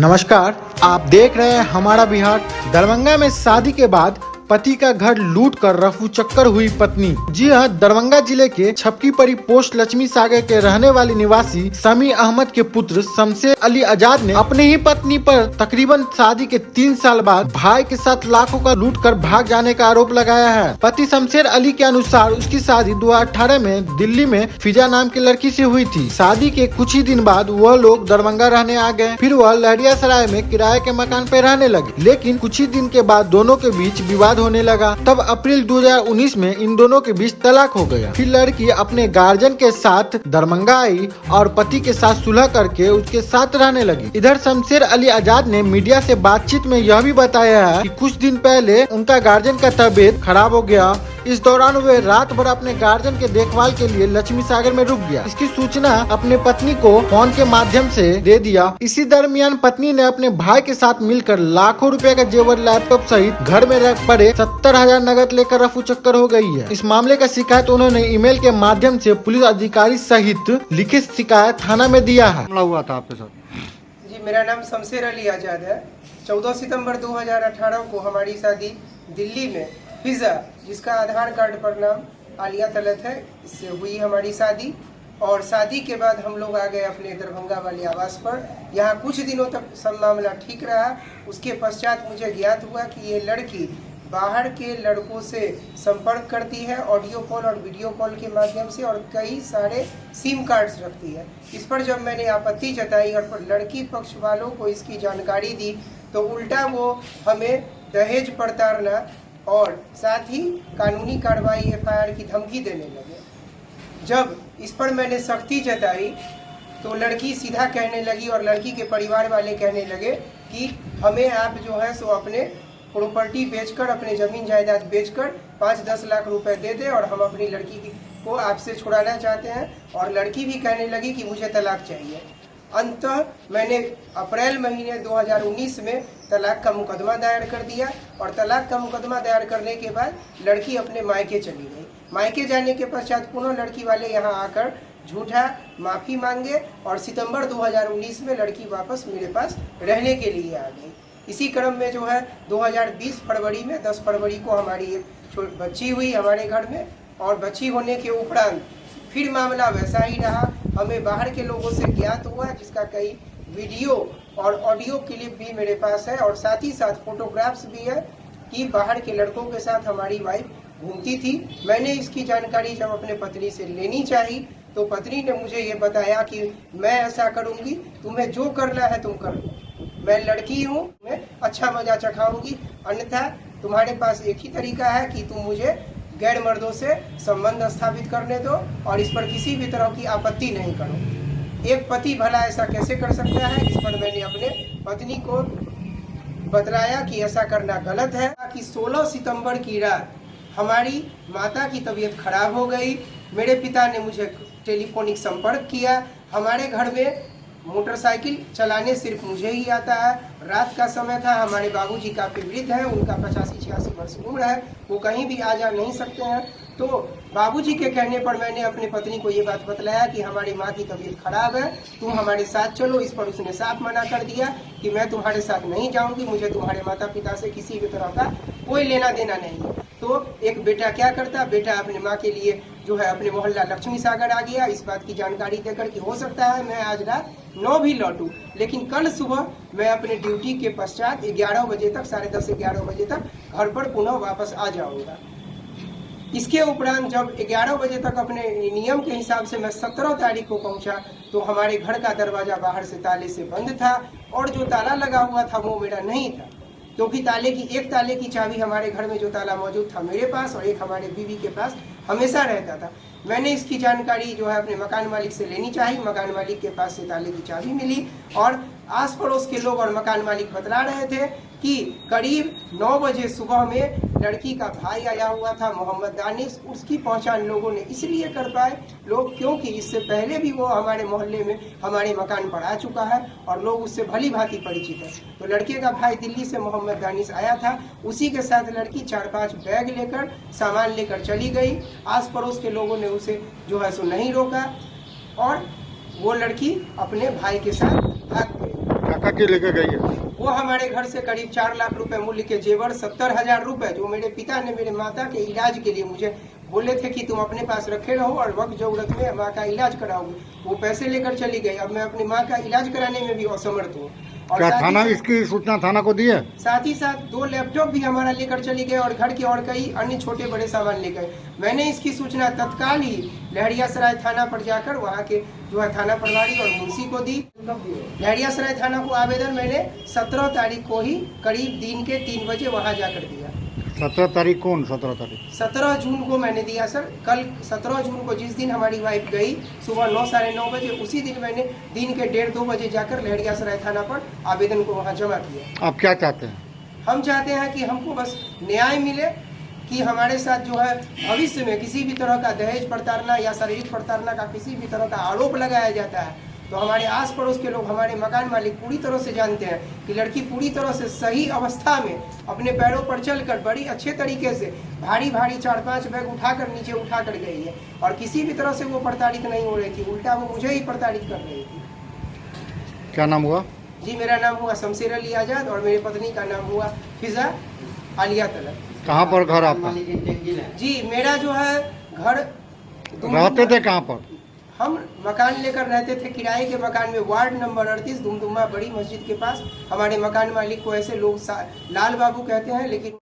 नमस्कार, आप देख रहे हैं हमारा बिहार। दरभंगा में शादी के बाद पति का घर लूट कर रफू चक्कर हुई पत्नी। जी हाँ, दरभंगा जिले के छपकी परी पोस्ट लक्ष्मी सागर के रहने वाली निवासी समी अहमद के पुत्र शमशेर अली आजाद ने अपने ही पत्नी पर तकरीबन शादी के 3 साल बाद भाई के साथ लाखों का लूट कर भाग जाने का आरोप लगाया है। पति शमशेर अली के अनुसार उसकी शादी 2018 में दिल्ली में फिजा नाम की लड़की से हुई थी। शादी के कुछ ही दिन बाद वह लोग दरभंगा रहने आ गए। फिर वह लहरियासराय में किराए के मकान पे रहने लगे, लेकिन कुछ ही दिन के बाद दोनों के बीच विवाद होने लगा। तब अप्रैल 2019 में इन दोनों के बीच तलाक हो गया। फिर लड़की अपने गार्जियन के साथ दरभंगा आई और पति के साथ सुलह करके उसके साथ रहने लगी। इधर शमशेर अली आजाद ने मीडिया से बातचीत में यह भी बताया है कि कुछ दिन पहले उनका गार्जियन का तबीयत खराब हो गया। इस दौरान वे रात भर अपने गार्जियन के देखभाल के लिए लक्ष्मी सागर में रुक गया। इसकी सूचना अपने पत्नी को फोन के माध्यम से दे दिया। इसी दरमियान पत्नी ने अपने भाई के साथ मिलकर लाखों रुपए का जेवर, लैपटॉप सहित घर में रख पड़े 70,000 नकद लेकर रफू चक्कर हो गई है। इस मामले का शिकायत उन्होंने ईमेल के माध्यम से पुलिस अधिकारी सहित लिखित शिकायत थाना में दिया है। हुआ था आपके साथ? जी, मेरा नाम शमशेर अली आजाद है। 14 सितंबर 2018 को हमारी शादी दिल्ली में फिजा, जिसका आधार कार्ड पर नाम आलिया तलत है, इससे हुई हमारी शादी। और शादी के बाद हम लोग आ गए अपने दरभंगा वाले आवास पर। यहाँ कुछ दिनों तक सब मामला ठीक रहा। उसके पश्चात मुझे ज्ञात हुआ कि ये लड़की बाहर के लड़कों से संपर्क करती है, ऑडियो कॉल और वीडियो कॉल के माध्यम से, और कई सारे सिम कार्ड्स रखती है। इस पर जब मैंने आपत्ति जताई और लड़की पक्ष वालों को इसकी जानकारी दी तो उल्टा वो हमें दहेज प्रताड़ना और साथ ही कानूनी कार्रवाई FIR की धमकी देने लगे। जब इस पर मैंने सख्ती जताई तो लड़की सीधा कहने लगी और लड़की के परिवार वाले कहने लगे कि हमें आप जो है सो अपने प्रॉपर्टी बेचकर, अपने ज़मीन जायदाद बेचकर 5-10 लाख रुपए दे दे और हम अपनी लड़की को आपसे छुड़ाना चाहते हैं। और लड़की भी कहने लगी कि मुझे तलाक चाहिए। अंततः मैंने अप्रैल महीने 2019 में तलाक का मुकदमा दायर कर दिया और तलाक का मुकदमा दायर करने के बाद लड़की अपने मायके चली गई। मायके जाने के पश्चात पुनः लड़की वाले यहाँ आकर झूठा माफ़ी मांगे और सितंबर 2019 में लड़की वापस मेरे पास रहने के लिए आ गई। इसी क्रम में जो है 2020 फरवरी में 10 फरवरी को हमारी एक बच्ची हुई हमारे घर में। और बच्ची होने के उपरांत फिर मामला वैसा ही रहा। हमें बाहर के लोगों से ज्ञात हुआ, जिसका कई वीडियो और ऑडियो क्लिप भी मेरे पास है और साथ ही साथ फोटोग्राफ्स भी है कि बाहर के लड़कों के साथ हमारी वाइफ घूमती थी। मैंने इसकी जानकारी जब अपने पत्नी से लेनी चाहिए तो पत्नी ने मुझे ये बताया कि मैं ऐसा करूँगी, तुम्हें जो करना है तुम कर लो, मैं लड़की हूँ, मैं अच्छा मजा चखाऊंगी, अन्यथा तुम्हारे पास एक ही तरीका है कि तुम मुझे गैर मर्दों से संबंध स्थापित करने दो और इस पर किसी भी तरह की आपत्ति नहीं करो। एक पति भला ऐसा कैसे कर सकता है? इस पर मैंने अपने पत्नी को बतलाया कि ऐसा करना गलत है। कि 16 सितंबर की रात हमारी माता की तबीयत खराब हो गई। मेरे पिता ने मुझे टेलीफोनिक संपर्क किया। हमारे घर में मोटरसाइकिल चलाने सिर्फ मुझे ही आता है। रात का समय था, हमारे बाबूजी काफ़ी वृद्ध हैं, उनका 85-86 वर्ष उम्र है, वो कहीं भी आ जा नहीं सकते हैं। तो बाबूजी के कहने पर मैंने अपनी पत्नी को ये बात बतलाया कि हमारी माँ की तबीयत खराब है, तुम हमारे साथ चलो। इस पर उसने साफ मना कर दिया कि मैं तुम्हारे साथ नहीं जाऊँगी, मुझे तुम्हारे माता पिता से किसी भी तरह का कोई लेना देना नहीं है। तो एक बेटा क्या करता, बेटा अपनी माँ के लिए जो है अपने मोहल्ला लक्ष्मी सागर आ गया, इस बात की जानकारी देकर कि हो सकता है मैं आज रात 9 भी लौटूं, लेकिन कल सुबह मैं अपने ड्यूटी के पश्चात 11 बजे तक, 10:30-11 बजे तक घर पर पुनः वापस आ जाऊंगा। इसके उपरांत जब 11 बजे तक अपने नियम के हिसाब से मैं 17 तारीख को पहुंचा तो हमारे घर का दरवाजा बाहर से ताले से बंद था और जो ताला लगा हुआ था वो मेरा नहीं था, क्योंकि एक ताले की चाबी हमारे घर में जो ताला मौजूद था मेरे पास और एक हमारे बीवी के पास हमेशा रहता था। मैंने इसकी जानकारी जो है अपने मकान मालिक से लेनी चाहिए। मकान मालिक के पास से ताले की चाबी मिली और आस पड़ोस के लोग और मकान मालिक बतला रहे थे कि करीब 9 बजे सुबह में लड़की का भाई आया हुआ था, मोहम्मद दानिश। उसकी पहचान लोगों ने इसलिए कर पाए लोग क्योंकि इससे पहले भी वो हमारे मोहल्ले में हमारे मकान पर आ चुका है और लोग उससे भली भांति परिचित है। तो लड़के का भाई दिल्ली से मोहम्मद दानिश आया था, उसी के साथ लड़की 4-5 बैग लेकर सामान लेकर चली गई। आस पड़ोस के लोगों ने उसे जो है सो नहीं रोका और वो लड़की अपने भाई के साथ भाग गई। क्या क्या लेके गई है? वो हमारे घर से करीब 4 लाख रुपए मूल्य के जेवर, 70,000 रुपए जो मेरे पिता ने मेरे माता के इलाज के लिए मुझे बोले थे कि तुम अपने पास रखे रहो और वक्त जरूरत में माँ का इलाज कराओगे, वो पैसे लेकर चली गई। अब मैं अपनी माँ का इलाज कराने में भी असमर्थ हूँ। और क्या साथ ही थाना साथ- इसकी सूचना थाना को दी है? साथ ही साथ 2 लैपटॉप भी हमारा लेकर चली गए और घर के और कई अन्य छोटे बड़े सामान ले गए। मैंने इसकी सूचना तत्काल ही लहरियासराय थाना पर जाकर वहाँ के जो है थाना प्रभारी और मुंशी को दी। लहरियासराय थाना को आवेदन मैंने 17 तारीख को ही करीब दिन के 3 बजे वहाँ जाकर दिया। 17 तारीख कौन 17 तारीख? 17 जून को मैंने दिया सर। कल 17 जून को जिस दिन हमारी वाइफ गई सुबह 9 साढ़े 9 बजे, उसी दिन मैंने दिन के 1:30-2 बजे जाकर लहरियासराय थाना पर आवेदन को वहाँ जमा किया। आप क्या चाहते हैं? हम चाहते हैं कि हमको बस न्याय मिले, कि हमारे साथ जो है भविष्य में किसी भी तरह का दहेज प्रताड़ना या शारीरिक प्रताड़ना का किसी भी तरह का आरोप लगाया जाता है तो हमारे आस पड़ोस के लोग, हमारे मकान मालिक पूरी तरह से जानते हैं कि लड़की पूरी तरह से सही अवस्था में अपने पैरों पर चलकर बड़ी अच्छे तरीके से भारी 4-5 बैग उठाकर नीचे उठाकर गई है और किसी भी तरह से वो प्रताड़ित नहीं हो रही थी, उल्टा वो मुझे ही प्रताड़ित कर रही थी। क्या नाम हुआ? जी, मेरा नाम हुआ शमशेर अली आज़ाद और मेरी पत्नी का नाम हुआ फिजा आलिया तलत। कहाँ पर घर आपका? जी, मेरा जो है घर रहते थे कहाँ पर? हम मकान लेकर रहते थे किराए के मकान में, वार्ड नंबर 38 दुमदुमा बड़ी मस्जिद के पास। हमारे मकान मालिक को ऐसे लोग लाल बाबू कहते हैं, लेकिन